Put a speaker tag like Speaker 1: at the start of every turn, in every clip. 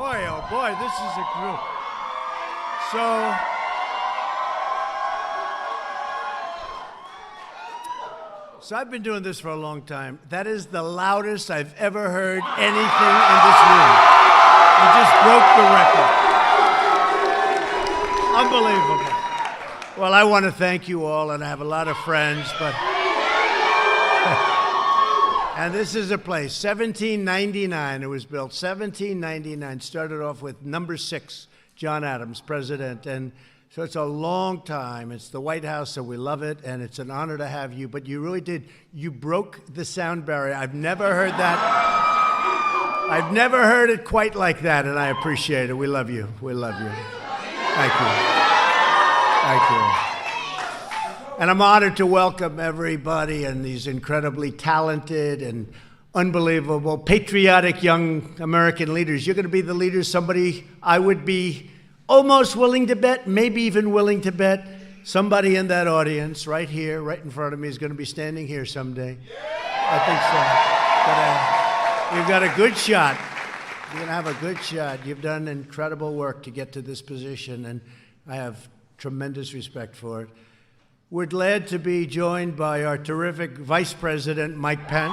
Speaker 1: Boy, oh boy, this is a group. So, I've been doing this for a long time. That is the loudest I've ever heard anything in this room. You just broke the record. Unbelievable. Well, I want to thank you all, and I have a lot of friends, but... And this is a place, 1799 it was built, 1799, started off with number 6, John Adams, president, and so it's a long time. It's the White House, so we love it, and it's an honor to have you, but you really did, you broke the sound barrier. I've never heard that. I've never heard it quite like that, and I appreciate it. We love you. We love you. Thank you. Thank you. And I'm honored to welcome everybody and these incredibly talented and unbelievable, patriotic young American leaders. You're going to be the leaders somebody I would be almost willing to bet, maybe even willing to bet, somebody in that audience right here, right in front of me, is going to be standing here someday. I think so. But you've got a good shot. You're going to have a good shot. You've done incredible work to get to this position, and I have tremendous respect for it. We're glad to be joined by our terrific Vice President, Mike Pence.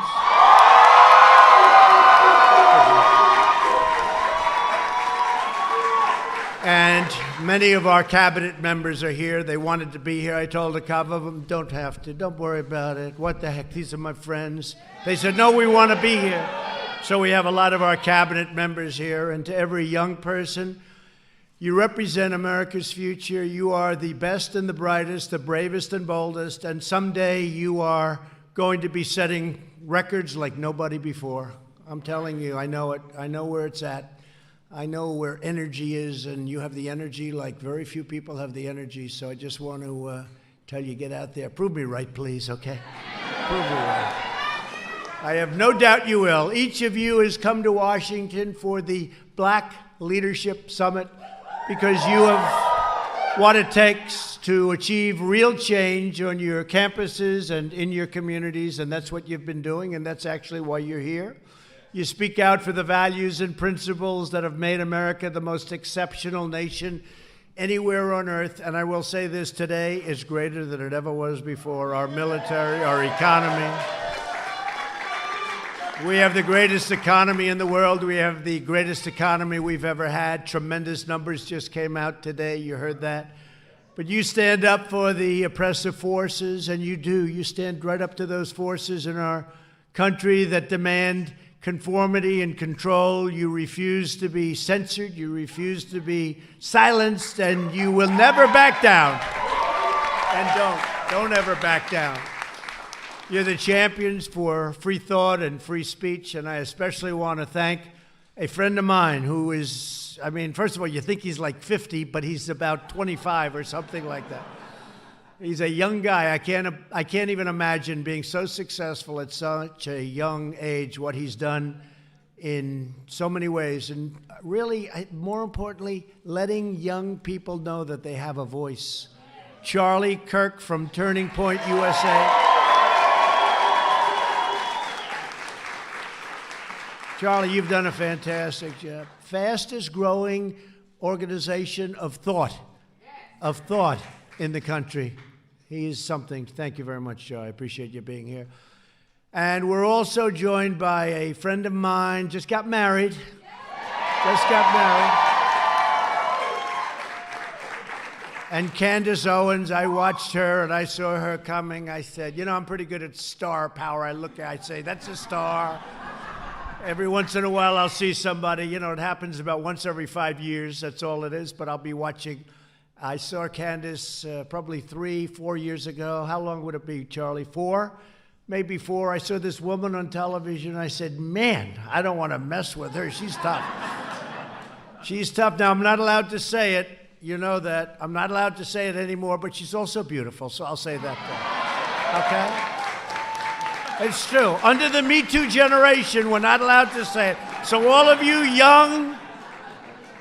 Speaker 1: And many of our cabinet members are here. They wanted to be here. I told a couple of them, don't have to. Don't worry about it. What the heck? These are my friends. They said, no, we want to be here. So we have a lot of our cabinet members here. And to every young person, you represent America's future. You are the best and the brightest, the bravest and boldest, and someday you are going to be setting records like nobody before. I'm telling you, I know it. I know where it's at. I know where energy is, and you have the energy like very few people have the energy, so I just want to tell you, get out there. Prove me right, please, okay? Prove me right. I have no doubt you will. Each of you has come to Washington for the Black Leadership Summit, because you have what it takes to achieve real change on your campuses and in your communities, and that's what you've been doing, and that's actually why you're here. You speak out for the values and principles that have made America the most exceptional nation anywhere on earth, and I will say this today is greater than it ever was before. Our military, our economy. We have the greatest economy in the world. We have the greatest economy we've ever had. Tremendous numbers just came out today. You heard that. But you stand up for the oppressive forces, and you do. You stand right up to those forces in our country that demand conformity and control. You refuse to be censored. You refuse to be silenced, and you will never back down. And don't ever back down. You're the champions for free thought and free speech, and I especially want to thank a friend of mine who is, I mean, first of all, you think he's like 50, but he's about 25 or something like that. He's a young guy. I can't even imagine being so successful at such a young age, what he's done in so many ways, and really, more importantly, letting young people know that they have a voice. Charlie Kirk from Turning Point USA. Charlie, you've done a fantastic job. Fastest growing organization of thought in the country. He is something. Thank you very much, Joe. I appreciate you being here. And we're also joined by a friend of mine, just got married. And Candace Owens, I watched her and I saw her coming. I said, you know, I'm pretty good at star power. I say, that's a star. Every once in a while, I'll see somebody. You know, it happens about once every 5 years. That's all it is. But I'll be watching. I saw Candace probably 3-4 years ago. How long would it be, Charlie? 4? Maybe 4. I saw this woman on television. I said, man, I don't want to mess with her. She's tough. She's tough. Now, I'm not allowed to say it. You know that. I'm not allowed to say it anymore. But she's also beautiful. So I'll say that. Okay? It's true. Under the Me Too generation, we're not allowed to say it. So all of you young,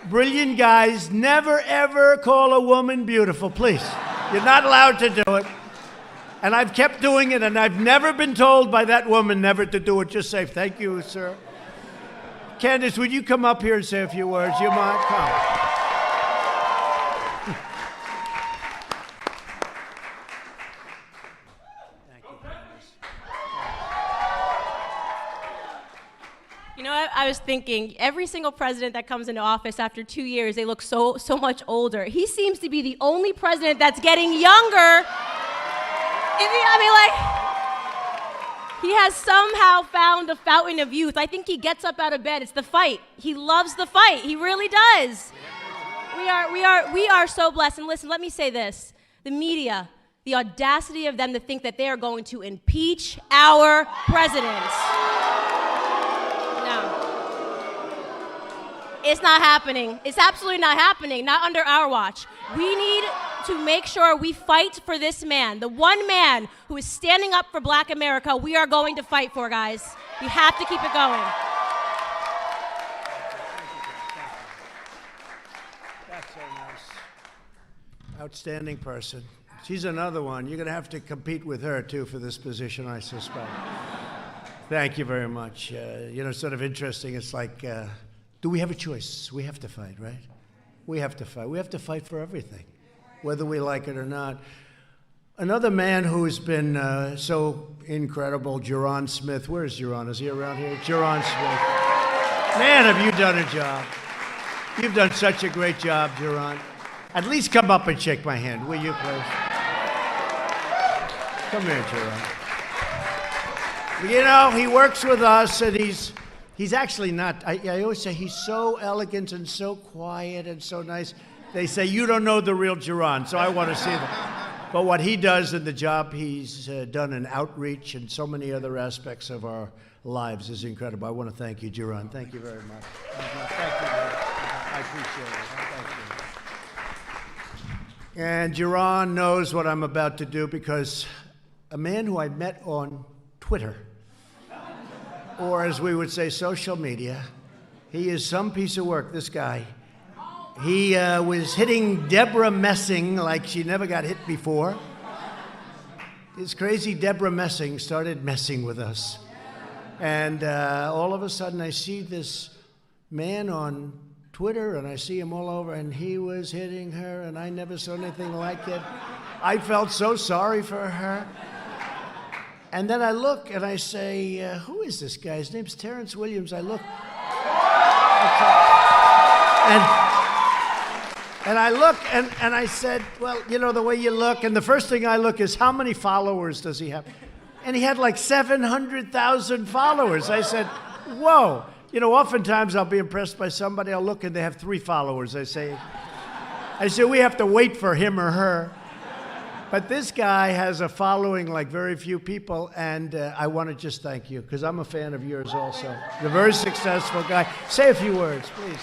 Speaker 1: brilliant guys, never, ever call a woman beautiful, please. You're not allowed to do it. And I've kept doing it, and I've never been told by that woman never to do it. Just say, thank you, sir. Candace, would you come up here and say a few words? You mind? Come. Thank you, Candace.
Speaker 2: You know what? I was thinking, every single president that comes into office after 2 years, they look so much older. He seems to be the only president that's getting younger. He has somehow found a fountain of youth. I think he gets up out of bed. It's the fight. He loves the fight. He really does. We are so blessed. And listen, let me say this. The media, the audacity of them to think that they are going to impeach our president. It's not happening. It's absolutely not happening, not under our watch. We need to make sure we fight for this man, the one man who is standing up for Black America. We are going to fight for, guys. We have to keep it going.
Speaker 1: That's so nice. Outstanding person. She's another one. You're going to have to compete with her, too, for this position, I suspect. Thank you very much. Sort of interesting. It's like... do we have a choice? We have to fight, right? We have to fight. We have to fight for everything, whether we like it or not. Another man who's been so incredible, Ja'Ron Smith. Where is Ja'Ron? Is he around here? Ja'Ron Smith. Man, have you done a job. You've done such a great job, Ja'Ron. At least come up and shake my hand, will you, please? Come here, Ja'Ron. You know, he works with us, and He's actually not, I always say he's so elegant and so quiet and so nice. They say, you don't know the real Ja'Ron, so I want to see that. But what he does in the job he's done in outreach and so many other aspects of our lives is incredible. I want to thank you, Ja'Ron. Thank you very much. Thank you. I appreciate it. Thank you. And Ja'Ron knows what I'm about to do because a man who I met on Twitter, or as we would say, social media. He is some piece of work, this guy. He was hitting Deborah Messing like she never got hit before. This crazy Deborah Messing started messing with us. And all of a sudden I see this man on Twitter, and I see him all over, and he was hitting her, and I never saw anything like it. I felt so sorry for her. And then I look and I say, who is this guy? His name's Terrence Williams. I look. And I look and I said, well, you know, the way you look. And the first thing I look is, how many followers does he have? And he had like 700,000 followers. I said, whoa. You know, oftentimes I'll be impressed by somebody. I'll look and they have 3 followers. I say, we have to wait for him or her. But this guy has a following like very few people, and I want to just thank you, because I'm a fan of yours also. You're a very successful guy. Say a few words, please.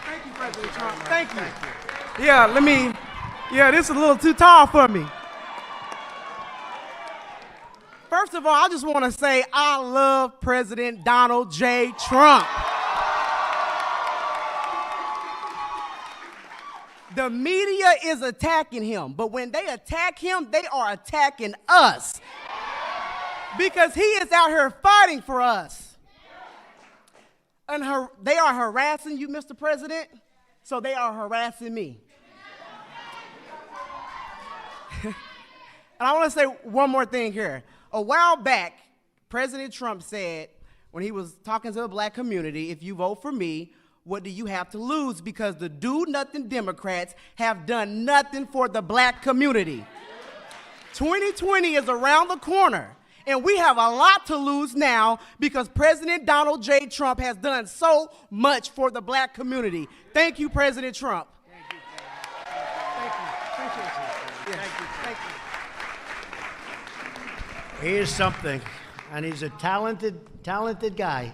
Speaker 3: Thank you, President Trump. Thank you. This is a little too tall for me. First of all, I just want to say I love President Donald J. Trump. The media is attacking him, but when they attack him, they are attacking us. Because he is out here fighting for us. And they are harassing you, Mr. President, so they are harassing me. And I want to say one more thing here. A while back, President Trump said, when he was talking to the Black community, if you vote for me, what do you have to lose? Because the do-nothing Democrats have done nothing for the Black community. 2020 is around the corner, and we have a lot to lose now because President Donald J. Trump has done so much for the Black community. Thank you, President Trump.
Speaker 1: Thank you. Thank you. Appreciate you. Yes. Thank you. He is something, and he's a talented guy.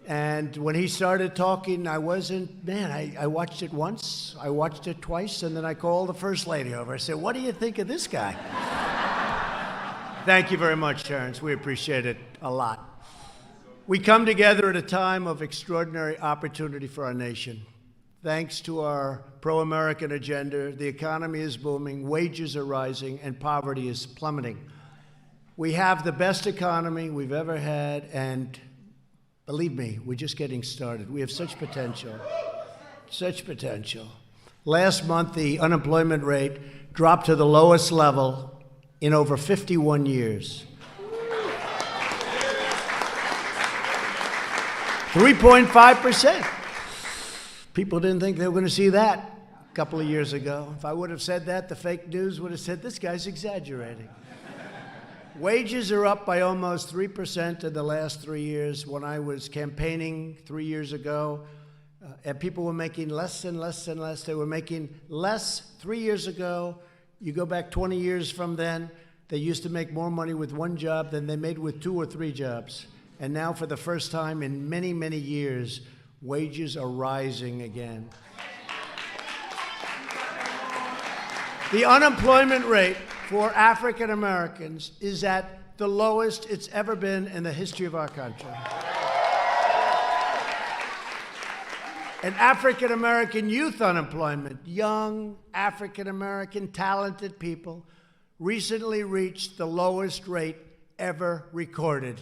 Speaker 1: And when he started talking, I watched it once, I watched it twice, and then I called the First Lady over. I said, what do you think of this guy? Thank you very much, Terrence. We appreciate it a lot. We come together at a time of extraordinary opportunity for our nation. Thanks to our pro-American agenda, the economy is booming, wages are rising, and poverty is plummeting. We have the best economy we've ever had, and Believe me, we're just getting started. We have such potential, such potential. Last month, the unemployment rate dropped to the lowest level in over 51 years. 3.5%. People didn't think they were going to see that a couple of years ago. If I would have said that, the fake news would have said, this guy's exaggerating. Wages are up by almost 3% in the last 3 years. When I was campaigning 3 years ago, and people were making less and less and less. They were making less 3 years ago. You go back 20 years from then, they used to make more money with one job than they made with 2 or 3 jobs. And now, for the first time in many, many years, wages are rising again. The unemployment rate for African Americans is at the lowest it's ever been in the history of our country. And African American youth unemployment, young African American talented people, recently reached the lowest rate ever recorded.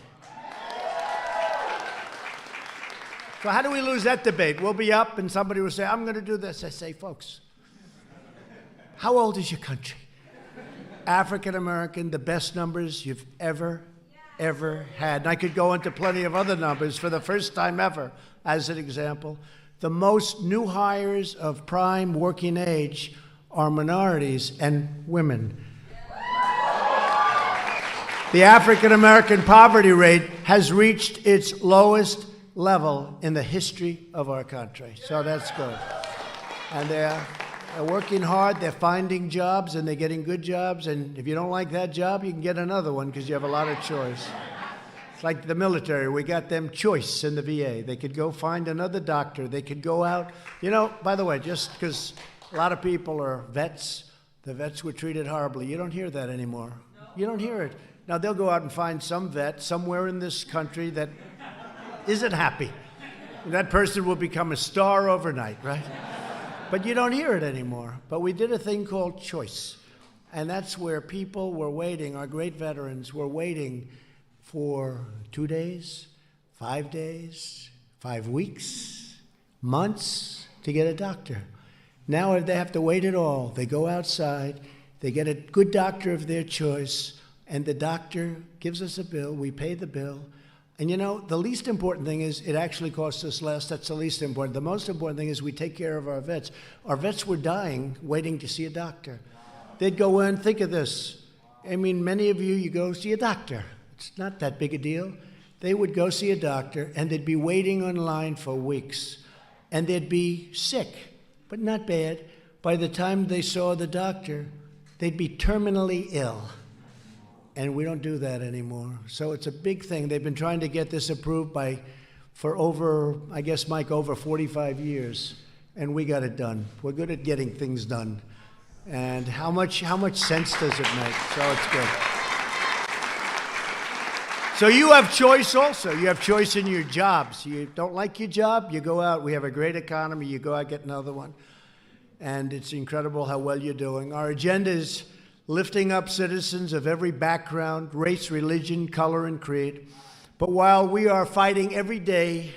Speaker 1: So how do we lose that debate? We'll be up and somebody will say, I'm going to do this. I say, folks, how old is your country? African American, the best numbers you've ever had. And I could go into plenty of other numbers for the first time ever as an example. The most new hires of prime working age are minorities and women. The African American poverty rate has reached its lowest level in the history of our country. So that's good. And they're working hard, they're finding jobs, and they're getting good jobs. And if you don't like that job, you can get another one because you have a lot of choice. It's like the military. We got them choice in the VA. They could go find another doctor. They could go out. You know, by the way, just because a lot of people are vets, the vets were treated horribly. You don't hear that anymore. You don't hear it. Now, they'll go out and find some vet somewhere in this country that isn't happy. That person will become a star overnight, right? But you don't hear it anymore. But we did a thing called choice. And that's where people were waiting, our great veterans were waiting for 2 days, 5 days, 5 weeks, months to get a doctor. Now they have to wait at all. They go outside, they get a good doctor of their choice, and the doctor gives us a bill, we pay the bill. And you know, the least important thing is it actually costs us less. That's the least important. The most important thing is we take care of our vets. Our vets were dying waiting to see a doctor. They'd go in, think of this. I mean, many of you go see a doctor. It's not that big a deal. They would go see a doctor, and they'd be waiting online for weeks. And they'd be sick, but not bad. By the time they saw the doctor, they'd be terminally ill. And we don't do that anymore. So it's a big thing. They've been trying to get this approved for over, I guess, Mike, over 45 years. And we got it done. We're good at getting things done. And how much sense does it make? So it's good. So you have choice also. You have choice in your jobs. You don't like your job, you go out. We have a great economy. You go out, get another one. And it's incredible how well you're doing. Our agenda is lifting up citizens of every background, race, religion, color, and creed. But while we are fighting every day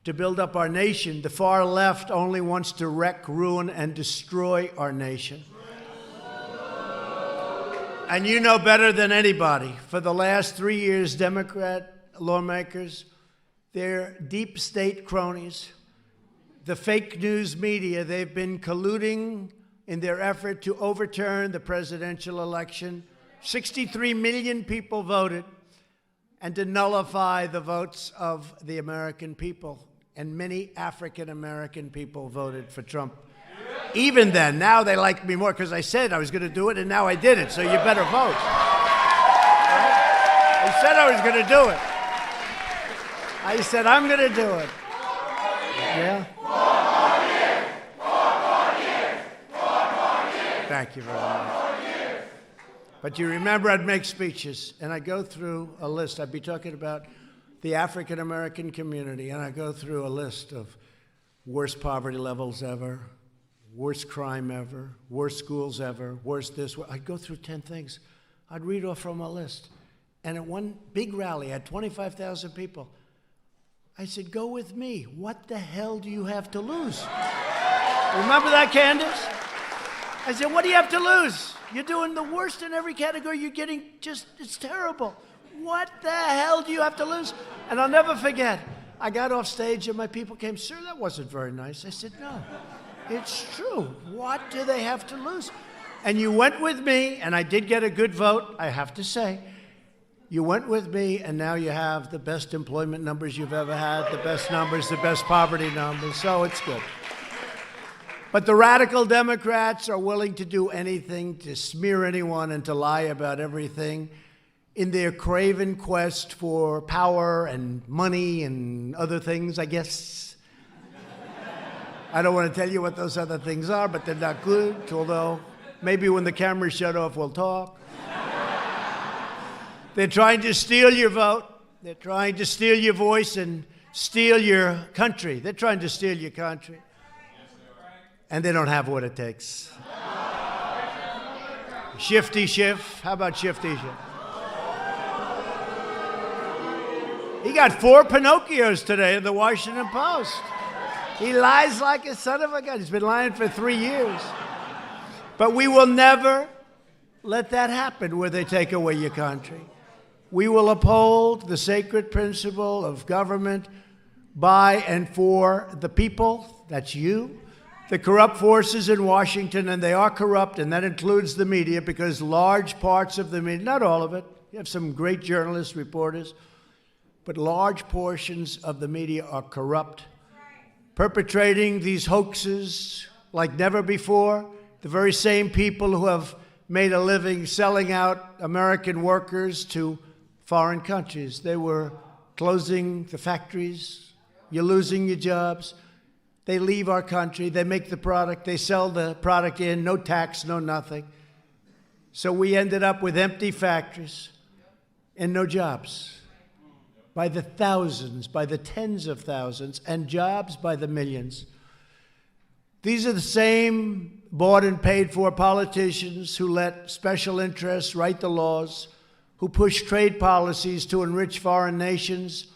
Speaker 1: to build up our nation, the far left only wants to wreck, ruin, and destroy our nation. And you know better than anybody, for the last 3 years, Democrat lawmakers, their deep state cronies, the fake news media, they've been colluding in their effort to overturn the presidential election. 63 million people voted, and to nullify the votes of the American people. And many African American people voted for Trump. Even then, now they like me more because I said I was going to do it, and now I did it, so you better vote. Right? I said I was going to do it. I said I'm going to do it. Yeah? Thank you very much. But you remember I'd make speeches, and I'd go through a list. I'd be talking about the African American community, and I'd go through a list of worst poverty levels ever, worst crime ever, worst schools ever, worst this. I'd go through 10 things. I'd read off from a list. And at one big rally, I had 25,000 people. I said, go with me. What the hell do you have to lose? Remember that, Candace? I said, what do you have to lose? You're doing the worst in every category. You're getting it's terrible. What the hell do you have to lose? And I'll never forget, I got off stage and my people came, sir, that wasn't very nice. I said, no, it's true. What do they have to lose? And you went with me, and I did get a good vote, I have to say. You went with me, and now you have the best employment numbers you've ever had, the best numbers, the best poverty numbers, so it's good. But the radical Democrats are willing to do anything to smear anyone and to lie about everything in their craven quest for power and money and other things, I guess. I don't want to tell you what those other things are, but they're not good, although maybe when the cameras shut off, we'll talk. They're trying to steal your vote. They're trying to steal your voice and steal your country. They're trying to steal your country. And they don't have what it takes. Shifty Schiff. How about Shifty Schiff? He got 4 Pinocchios today in the Washington Post. He lies like a son of a gun. He's been lying for 3 years. But we will never let that happen where they take away your country. We will uphold the sacred principle of government by and for the people. That's you. The corrupt forces in Washington, and they are corrupt, and that includes the media, because large parts of the media, not all of it, you have some great journalists, reporters, but large portions of the media are corrupt, perpetrating these hoaxes like never before. The very same people who have made a living selling out American workers to foreign countries. They were closing the factories. You're losing your jobs. They leave our country. They make the product. They sell the product in. No tax, no nothing. So we ended up with empty factories and no jobs. By the thousands, by the tens of thousands, and jobs by the millions. These are the same bought and paid for politicians who let special interests write the laws, who push trade policies to enrich foreign nations,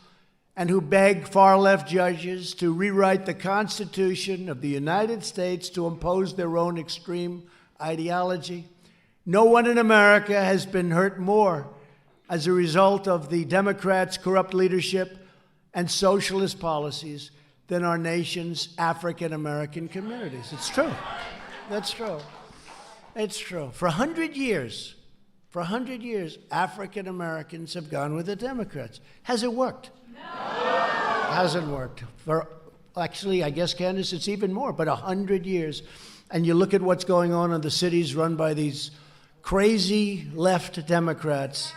Speaker 1: and who beg far-left judges to rewrite the Constitution of the United States to impose their own extreme ideology. No one in America has been hurt more as a result of the Democrats' corrupt leadership and socialist policies than our nation's African-American communities. It's true. That's true. It's true. For 100 years, African-Americans have gone with the Democrats. Has it worked? Hasn't worked. Actually, I guess, Candace, it's even more, but 100 years. And you look at what's going on in the cities run by these crazy left Democrats,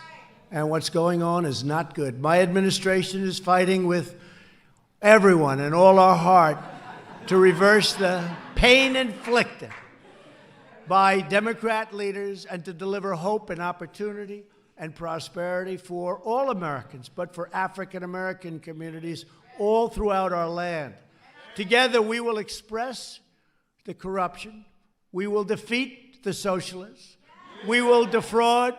Speaker 1: and what's going on is not good. My administration is fighting with everyone and all our heart to reverse the pain inflicted by Democrat leaders and to deliver hope and opportunity and prosperity for all Americans, but for African-American communities all throughout our land. Together, we will express the corruption. We will defeat the socialists. We will defraud.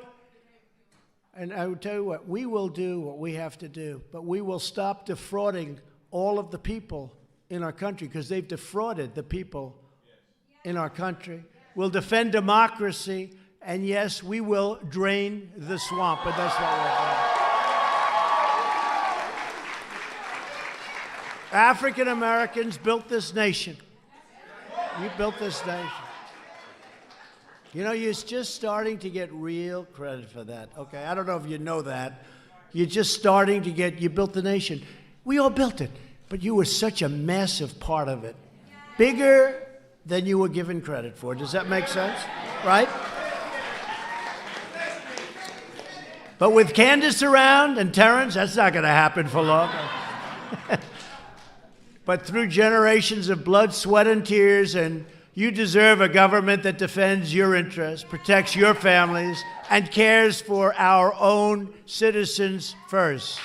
Speaker 1: And I will tell you what, we will do what we have to do, but we will stop defrauding all of the people in our country, because they've defrauded the people in our country. We'll defend democracy. And yes, we will drain the swamp, but that's what we're doing. African Americans built this nation. You built this nation. You know, you're just starting to get real credit for that. Okay, I don't know if you know that. You're just starting to you built the nation. We all built it, but you were such a massive part of it. Bigger than you were given credit for. Does that make sense? Right? But with Candace around and Terrence, that's not going to happen for long. But through generations of blood, sweat, and tears, and you deserve a government that defends your interests, protects your families, and cares for our own citizens first.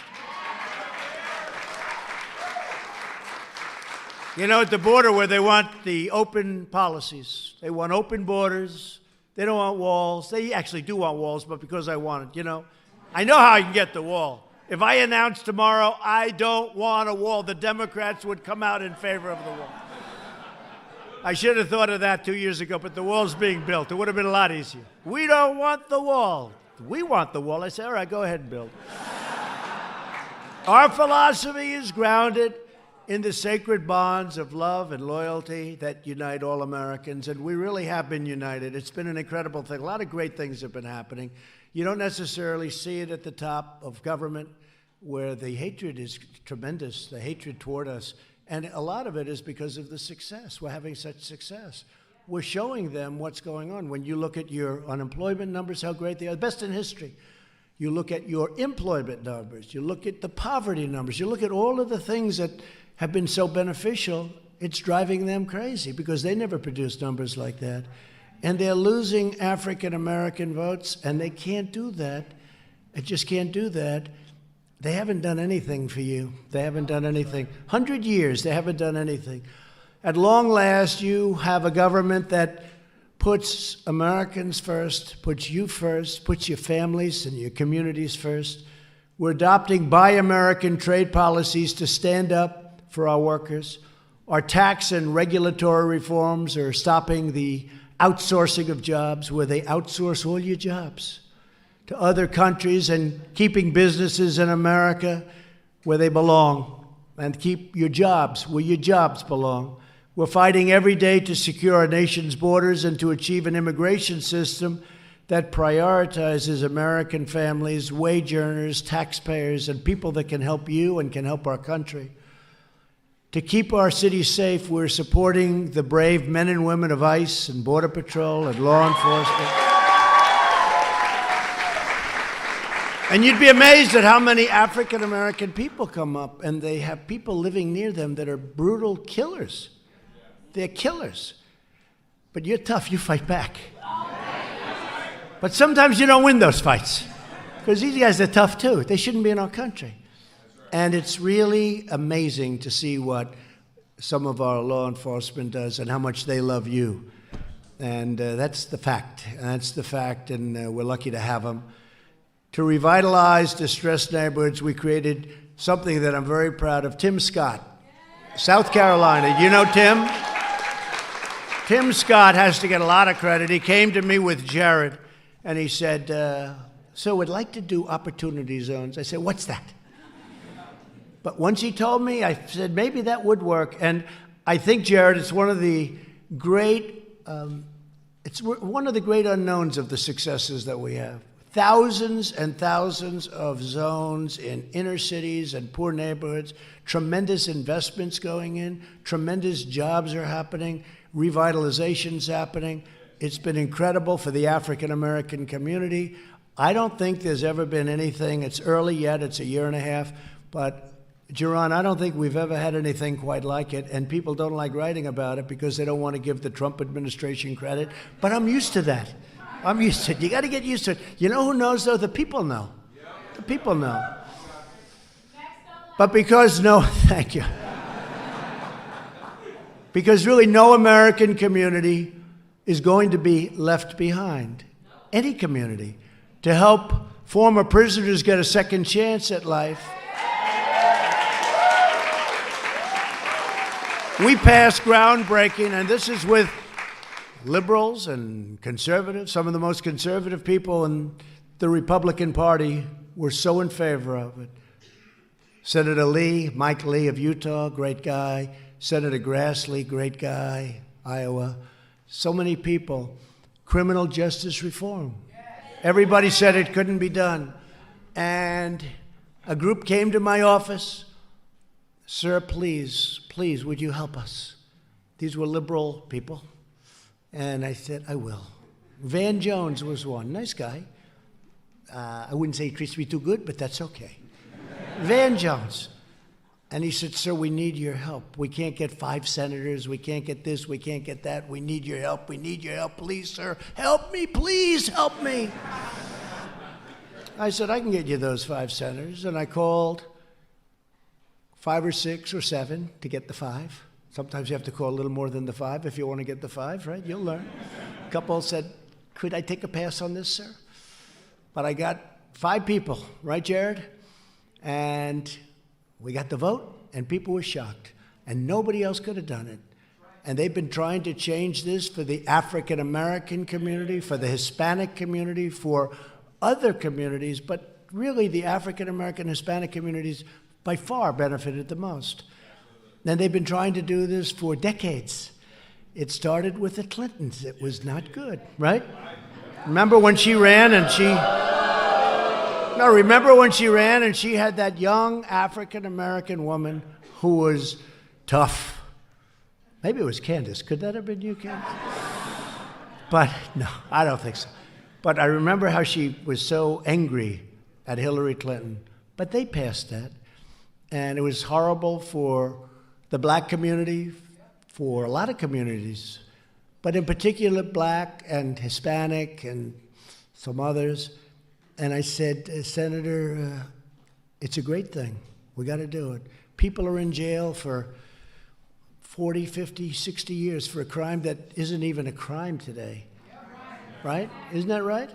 Speaker 1: You know, at the border where they want the open policies, they want open borders, they don't want walls. They actually do want walls, but because I want it, you know. I know how I can get the wall. If I announced tomorrow, I don't want a wall, the Democrats would come out in favor of the wall. I should have thought of that 2 years ago, but the wall's being built. It would have been a lot easier. We don't want the wall. We want the wall. I say, all right, go ahead and build. Our philosophy is grounded in the sacred bonds of love and loyalty that unite all Americans, and we really have been united. It's been an incredible thing. A lot of great things have been happening. You don't necessarily see it at the top of government, where the hatred is tremendous, the hatred toward us. And a lot of it is because of the success. We're having such success. We're showing them what's going on. When you look at your unemployment numbers, how great they are, best in history. You look at your employment numbers. You look at the poverty numbers. You look at all of the things that have been so beneficial. It's driving them crazy because they never produced numbers like that. And they're losing African American votes, and they can't do that. They just can't do that. They haven't done anything for you. They haven't done anything. 100 years, they haven't done anything. At long last, you have a government that puts Americans first, puts you first, puts your families and your communities first. We're adopting Buy American trade policies to stand up for our workers. Our tax and regulatory reforms are stopping the outsourcing of jobs, where they outsource all your jobs to other countries and keeping businesses in America where they belong, and keep your jobs where your jobs belong. We're fighting every day to secure our nation's borders and to achieve an immigration system that prioritizes American families, wage earners, taxpayers, and people that can help you and can help our country. To keep our cities safe, we're supporting the brave men and women of ICE and Border Patrol and law enforcement. And you'd be amazed at how many African American people come up, and they have people living near them that are brutal killers. They're killers. But you're tough, you fight back. But sometimes you don't win those fights, because these guys are tough too. They shouldn't be in our country. And it's really amazing to see what some of our law enforcement does and how much they love you. And that's the fact. That's the fact, and we're lucky to have them. To revitalize distressed neighborhoods, we created something that I'm very proud of. Tim Scott, South Carolina. You know Tim? Tim Scott has to get a lot of credit. He came to me with Jared, and he said, so we'd like to do opportunity zones. I said, what's that? But once he told me, I said, maybe that would work. And I think, Jared, it's one of the great, one of the great unknowns of the successes that we have. Thousands and thousands of zones in inner cities and poor neighborhoods, tremendous investments going in, tremendous jobs are happening, revitalization's happening. It's been incredible for the African American community. I don't think there's ever been anything, it's early yet, it's a year and a half, but Jaron, I don't think we've ever had anything quite like it, and people don't like writing about it because they don't want to give the Trump administration credit, but I'm used to that. I'm used to it. You got to get used to it. You know who knows, though? The people know. The people know. But because thank you. Because really no American community is going to be left behind. Any community. To help former prisoners get a second chance at life. We passed groundbreaking, and this is with liberals and conservatives. Some of the most conservative people in the Republican Party were so in favor of it. Senator Lee, Mike Lee of Utah, great guy. Senator Grassley, great guy, Iowa. So many people. Criminal justice reform. Everybody said it couldn't be done. And a group came to my office. Sir, please, would you help us? These were liberal people. And I said, I will. Van Jones was one. Nice guy. I wouldn't say he treats me too good, but that's okay. Van Jones. And he said, sir, we need your help. We can't get 5 senators. We can't get this. We can't get that. We need your help. We need your help. Please, sir. Help me. Please help me. I said, I can get you those 5 senators. And I called 5 or 6 or 7 to get the 5. Sometimes you have to call a little more than the 5 if you want to get the 5, right? You'll learn. A couple said, could I take a pass on this, sir? But I got 5 people, right, Jared? And we got the vote, and people were shocked. And nobody else could have done it. And they've been trying to change this for the African American community, for the Hispanic community, for other communities, but really the African American Hispanic communities by far benefited the most. And they've been trying to do this for decades. It started with the Clintons. It was not good, right? Remember when she ran and she... No, remember when she ran and she had that young African American woman who was tough. Maybe it was Candace. Could that have been you, Candace? But no, I don't think so. But I remember how she was so angry at Hillary Clinton. But they passed that. And it was horrible for the black community, for a lot of communities, but in particular black and Hispanic and some others. And I said, Senator, it's a great thing. We got to do it. People are in jail for 40, 50, 60 years for a crime that isn't even a crime today. Right? Isn't that right?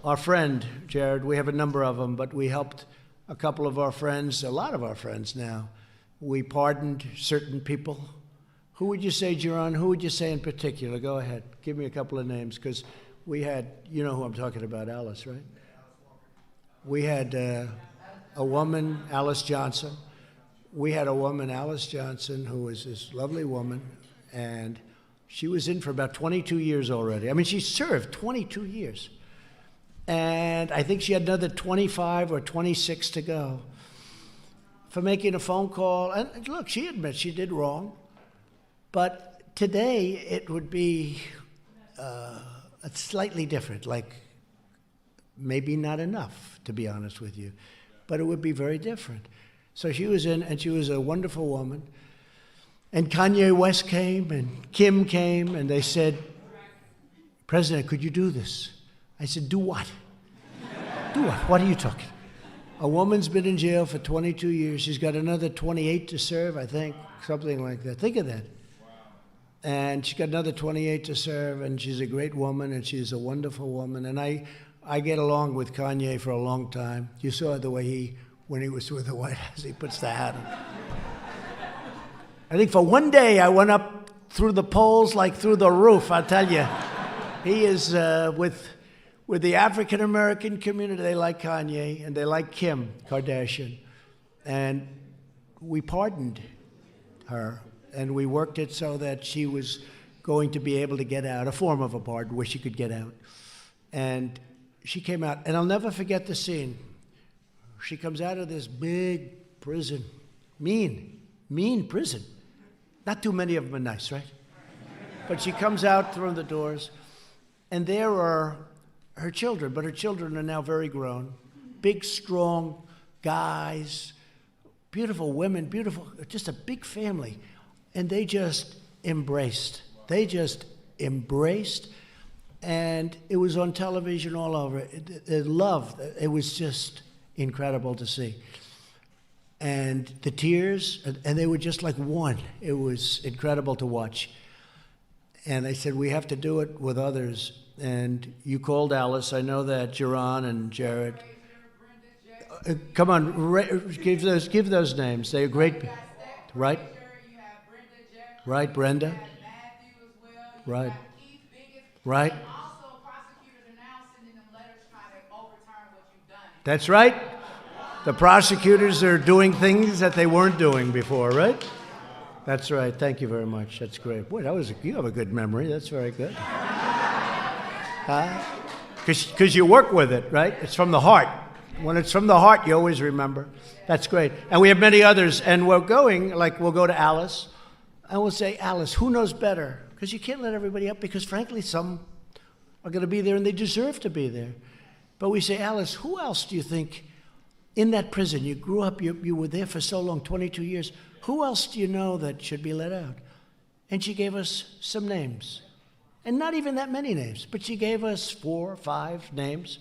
Speaker 1: Our friend, Jared, we have a number of them, but we helped a couple of our friends, a lot of our friends now. We pardoned certain people. Who would you say, Jaron? Who would you say in particular? Go ahead. Give me a couple of names, because we had, you know who I'm talking about, Alice, right? We had a woman, Alice Johnson. We had a woman, Alice Johnson, who was this lovely woman, and she was in for about 22 years already. I mean, she served 22 years. And I think she had another 25 or 26 to go for making a phone call. And look, she admits she did wrong. But today, it would be slightly different, like maybe not enough, to be honest with you. But it would be very different. So she was in, and she was a wonderful woman. And Kanye West came, and Kim came, and they said, President, could you do this? I said, do what? Do what? What are you talking? A woman's been in jail for 22 years. She's got another 28 to serve, I think, something like that. Think of that. Wow. And she's got another 28 to serve, and she's a great woman, and she's a wonderful woman. And I get along with Kanye for a long time. You saw the way when he was with the White House, he puts the hat on. I think for one day I went up through the polls like through the roof, I'll tell you. He is with the African American community. They like Kanye and they like Kim Kardashian. And we pardoned her and we worked it so that she was going to be able to get out, a form of a pardon where she could get out. And she came out, and I'll never forget the scene. She comes out of this big prison, mean prison. Not too many of them are nice, right? But she comes out through the doors, and there are her children, but her children are now very grown. Big, strong guys, beautiful women, beautiful, just a big family. And they just embraced. They just embraced, and it was on television all over. It was just incredible to see. And the tears, and they were just like one. It was incredible to watch. And I said, we have to do it with others. And you called Alice. I know that, Jaron and Jared. Come on, give those names. They're great. Right? Right, Brenda. Right. Right. That's right. The prosecutors are doing things that they weren't doing before, right? That's right. Thank you very much. That's great. Boy, you have a good memory. That's very good. Because you work with it, right? It's from the heart. When it's from the heart, you always remember. That's great. And we have many others. And we'll go to Alice, and we'll say, Alice, who knows better? Because you can't let everybody up, because frankly, some are going to be there, and they deserve to be there. But we say, Alice, who else do you think in that prison, you grew up, you were there for so long, 22 years, who else do you know that should be let out? And she gave us some names. And not even that many names, but she gave us 4 or 5 names.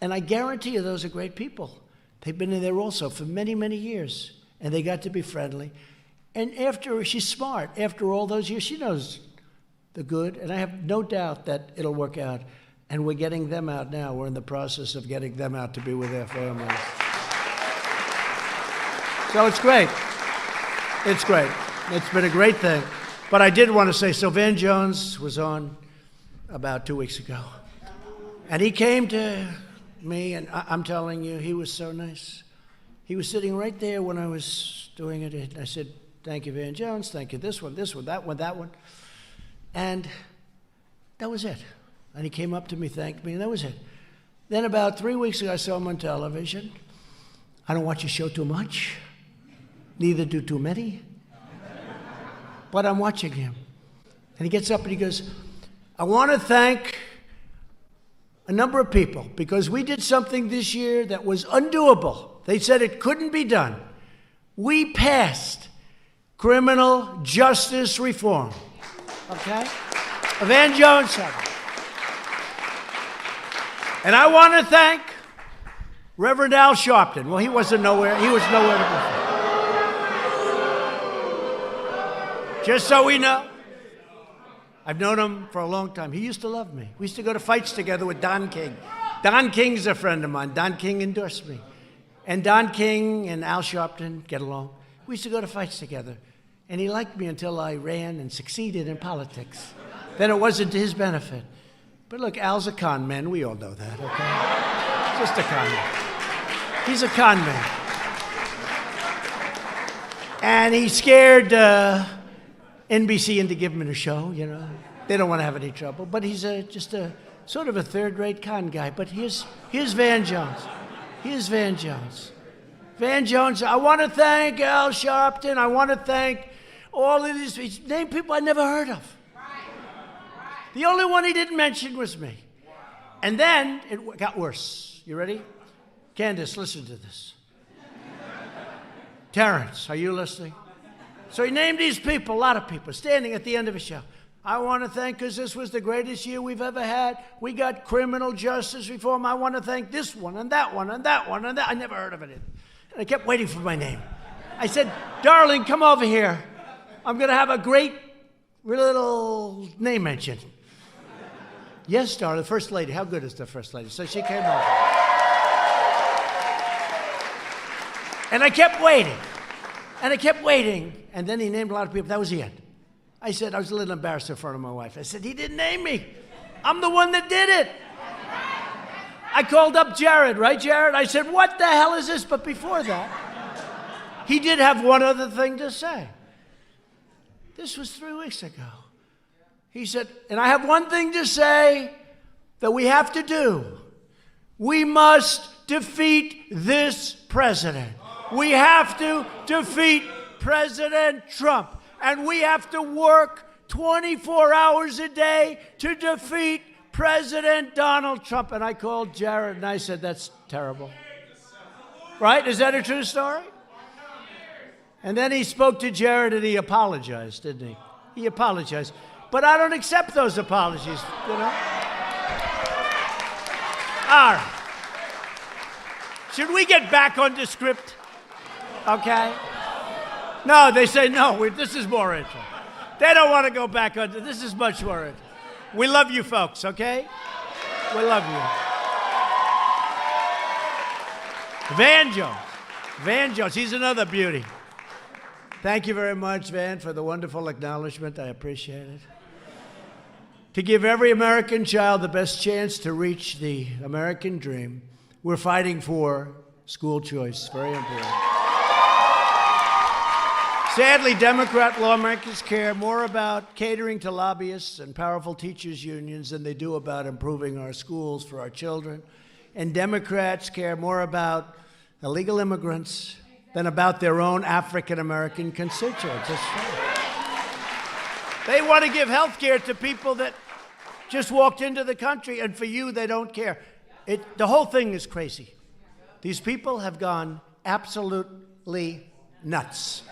Speaker 1: And I guarantee you those are great people. They've been in there also for many, many years. And they got to be friendly. And she's smart. After all those years, she knows the good. And I have no doubt that it'll work out. And we're getting them out now. We're in the process of getting them out to be with their families. So it's great. It's great. It's been a great thing. But I did want to say, so Van Jones was on about 2 weeks ago. And he came to me, and I'm telling you, he was so nice. He was sitting right there when I was doing it. And I said, thank you, Van Jones. Thank you, this one, that one. And that was it. And he came up to me, thanked me, and that was it. Then about 3 weeks ago, I saw him on television. I don't watch your show too much. Neither do too many. But I'm watching him. And he gets up and he goes, I want to thank a number of people because we did something this year that was undoable. They said it couldn't be done. We passed criminal justice reform. Okay? Van Jones said it. And I want to thank Reverend Al Sharpton. Well, he was nowhere to be found. Just so we know, I've known him for a long time. He used to love me. We used to go to fights together with Don King. Don King's a friend of mine. Don King endorsed me. And Don King and Al Sharpton get along. We used to go to fights together. And he liked me until I ran and succeeded in politics. Then it wasn't to his benefit. But look, Al's a con man. We all know that, okay? Just a con man. He's a con man. And he scared NBC into giving him a show, you know. They don't want to have any trouble. But he's just a sort of a third-rate con guy. But here's Van Jones. Here's Van Jones. Van Jones, I want to thank Al Sharpton. I want to thank all of these name people I never heard of. The only one he didn't mention was me. And then it got worse. You ready? Candace, listen to this. Terrence, are you listening? So he named these people, a lot of people, standing at the end of a show. I want to thank, because this was the greatest year we've ever had. We got criminal justice reform. I want to thank this one and that one and that one and that. I never heard of it. And I kept waiting for my name. I said, darling, come over here. I'm going to have a great little name mention. Yes, darling, the First Lady. How good is the First Lady? So she came over. And I kept waiting. And I kept waiting. And then he named a lot of people. That was the end. I said, I was a little embarrassed in front of my wife. I said, he didn't name me. I'm the one that did it. I called up Jared, right, Jared? I said, what the hell is this? But before that, he did have one other thing to say. This was 3 weeks ago. He said, and I have one thing to say that we have to do. We must defeat this president. We have to defeat President Trump. And we have to work 24 hours a day to defeat President Donald Trump. And I called Jared and I said, that's terrible. Right? Is that a true story? And then he spoke to Jared and he apologized, didn't he? He apologized. But I don't accept those apologies, you know? All right. Should we get back on the script? Okay? No, they say no. This is more interesting. They don't want to go back on. This is much more interesting. We love you folks, okay? We love you. Van Jones. Van Jones. He's another beauty. Thank you very much, Van, for the wonderful acknowledgement. I appreciate it. To give every American child the best chance to reach the American dream, we're fighting for school choice. Very important. Sadly, Democrat lawmakers care more about catering to lobbyists and powerful teachers' unions than they do about improving our schools for our children. And Democrats care more about illegal immigrants than about their own African-American constituents. That's true. They want to give health care to people that just walked into the country, and for you, they don't care. The whole thing is crazy. These people have gone absolutely nuts.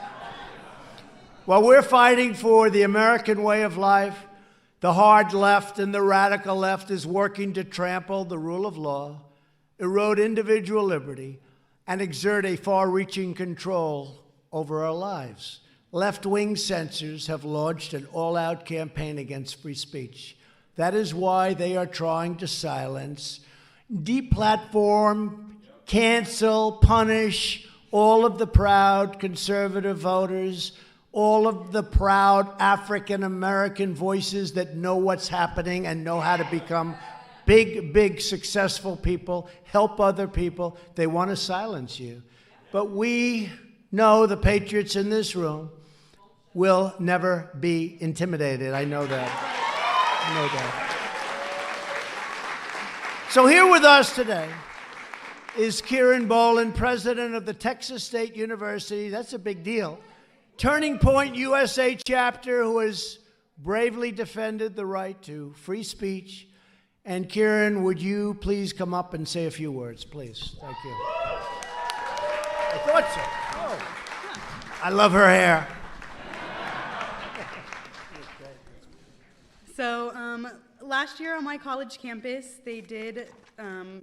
Speaker 1: While we're fighting for the American way of life, the hard left and the radical left is working to trample the rule of law, erode individual liberty, and exert a far-reaching control over our lives. Left-wing censors have launched an all-out campaign against free speech. That is why they are trying to silence, deplatform, cancel, punish all of the proud conservative voters, all of the proud African American voices that know what's happening and know how to become big, big, successful people, help other people. They want to silence you. But we know the patriots in this room will never be intimidated. I know that. I know that. So here with us today is Kieran Boland, president of the Texas State University. That's a big deal. Turning Point USA chapter, who has bravely defended the right to free speech. And Kieran, would you please come up and say a few words, please? Thank you. I thought so. Oh. I love her hair.
Speaker 4: So last year on my college campus, they did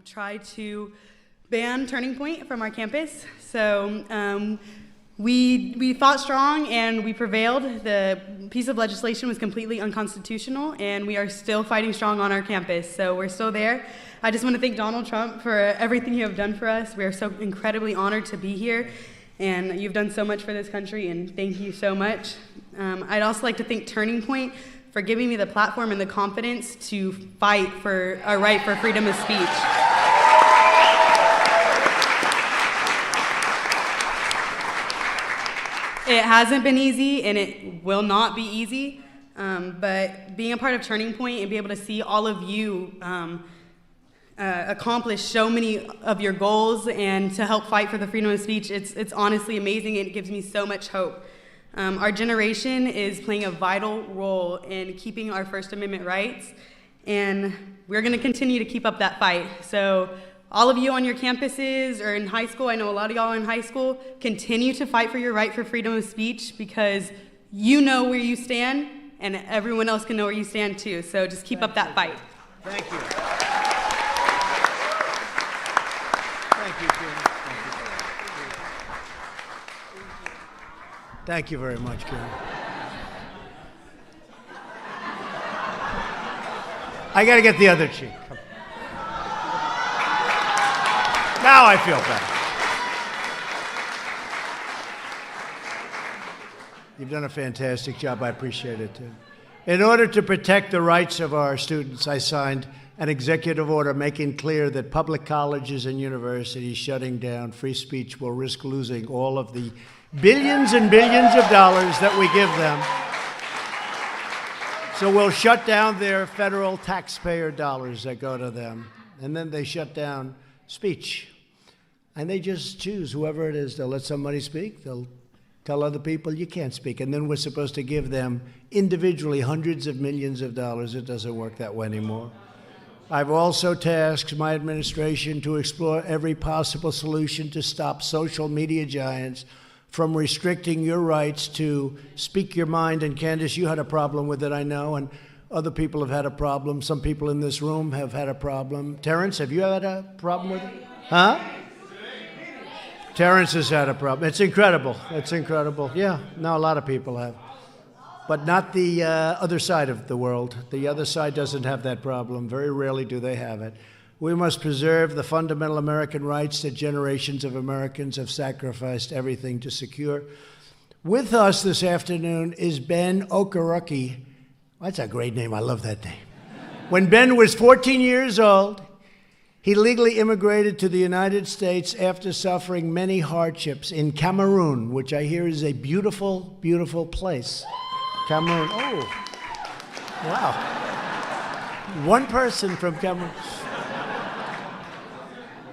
Speaker 4: try to ban Turning Point from our campus. So we fought strong and we prevailed. The piece of legislation was completely unconstitutional, and we are still fighting strong on our campus. So we're still there. I just want to thank Donald Trump for everything you have done for us. We are so incredibly honored to be here, and you've done so much for this country, and thank you so much. I'd also like to thank Turning Point for giving me the platform and the confidence to fight for our right for freedom of speech. It hasn't been easy, and it will not be easy, but being a part of Turning Point and be able to see all of you accomplish so many of your goals and to help fight for the freedom of speech, it's honestly amazing, and it gives me so much hope. Our generation is playing a vital role in keeping our First Amendment rights, and we're going to continue to keep up that fight. So all of you on your campuses or in high school, I know a lot of y'all are in high school, continue to fight for your right for freedom of speech, because you know where you stand, and everyone else can know where you stand too. So just keep up that fight.
Speaker 1: Thank you. Thank you, Kieran. Thank you very much, Kieran. I got to get the other cheek. Come. Now I feel better. You've done a fantastic job. I appreciate it, too. In order to protect the rights of our students, I signed an executive order making clear that public colleges and universities shutting down free speech will risk losing all of the billions and billions of dollars that we give them. So we'll shut down their federal taxpayer dollars that go to them. And then they shut down speech. And they just choose whoever it is. They'll let somebody speak. They'll tell other people you can't speak. And then we're supposed to give them individually hundreds of millions of dollars. It doesn't work that way anymore. I've also tasked my administration to explore every possible solution to stop social media giants from restricting your rights to speak your mind. And Candace, you had a problem with it, I know, and other people have had a problem. Some people in this room have had a problem. Terrence, have you had a problem with it? Huh? Terrence has had a problem. It's incredible. It's incredible. Yeah, no, a lot of people have. But not the other side of the world. The other side doesn't have that problem. Very rarely do they have it. We must preserve the fundamental American rights that generations of Americans have sacrificed everything to secure. With us this afternoon is Ben Okereke. That's a great name. I love that name. When Ben was 14 years old, he legally immigrated to the United States after suffering many hardships in Cameroon, which I hear is a beautiful, beautiful place. Cameroon. Oh, wow. One person from Cameroon.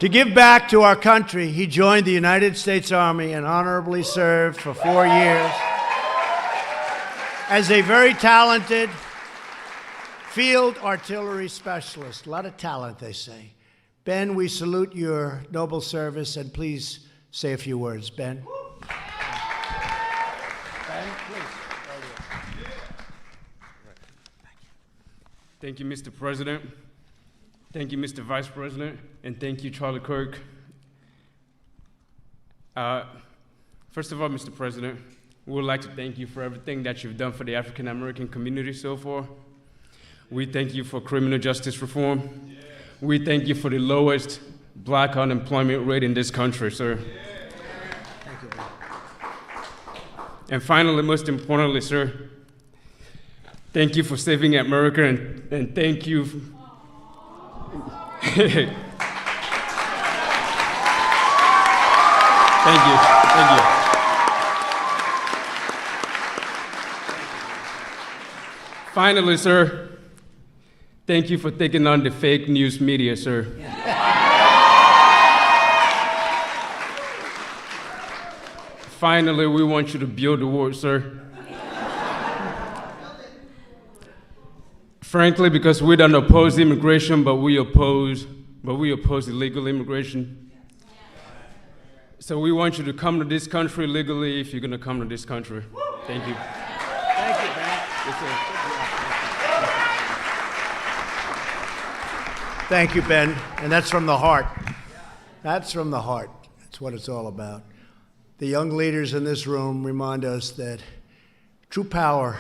Speaker 1: To give back to our country, he joined the United States Army and honorably served for 4 years as a very talented field artillery specialist. A lot of talent, they say. Ben, we salute your noble service, and please say a few words. Ben? Ben, please.
Speaker 5: Thank you, Mr. President. Thank you, Mr. Vice President, and thank you, Charlie Kirk. First of all, Mr. President, we would like to thank you for everything that you've done for the African American community so far. We thank you for criminal justice reform. We thank you for the lowest black unemployment rate in this country, sir. And finally, most importantly, sir, thank you for saving America, and thank you. Thank you. Thank you. Finally, sir, thank you for taking on the fake news media, sir. Finally, we want you to build the wall, sir. Frankly, because we don't oppose immigration, but we oppose illegal immigration. So we want you to come to this country legally if you're going to come to this country. Thank you.
Speaker 1: Thank you, Ben.
Speaker 5: Yes, sir.
Speaker 1: Thank you, Ben. And that's from the heart. That's from the heart. That's what it's all about. The young leaders in this room remind us that true power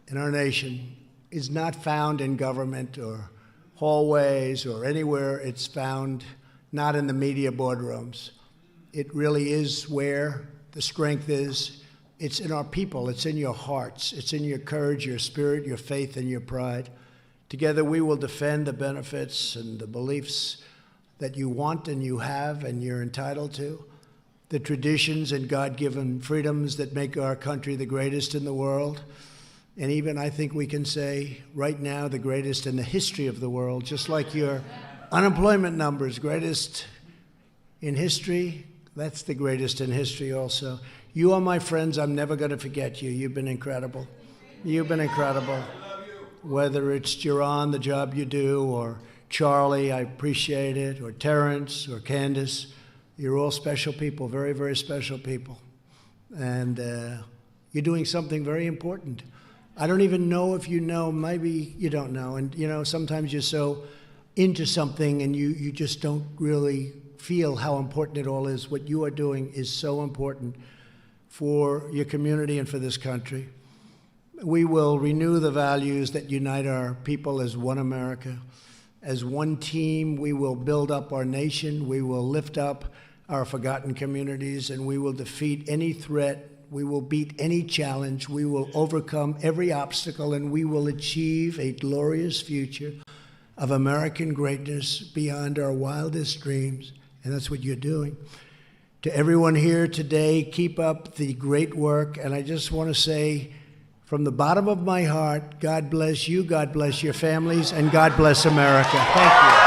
Speaker 1: in our nation is not found in government or hallways or anywhere. It's found not in the media boardrooms. It really is where the strength is. It's in our people. It's in your hearts. It's in your courage, your spirit, your faith, and your pride. Together we will defend the benefits and the beliefs that you want and you have and you're entitled to, the traditions and God-given freedoms that make our country the greatest in the world, and even I think we can say right now the greatest in the history of the world, just like your unemployment numbers, greatest in history, that's the greatest in history also. You are my friends. I'm never going to forget you. You've been incredible. You've been incredible. Whether it's Jaron, the job you do, or Charlie, I appreciate it, or Terrence, or Candace, you're all special people, very, very special people. And you're doing something very important. I don't even know if you know, maybe you don't know. And, you know, sometimes you're so into something and you just don't really feel how important it all is. What you are doing is so important for your community and for this country. We will renew the values that unite our people as one America. As one team, we will build up our nation. We will lift up our forgotten communities, and we will defeat any threat. We will beat any challenge. We will overcome every obstacle, and we will achieve a glorious future of American greatness beyond our wildest dreams. And that's what you're doing. To everyone here today, keep up the great work. And I just want to say, from the bottom of my heart, God bless you, God bless your families, and God bless America. Thank you.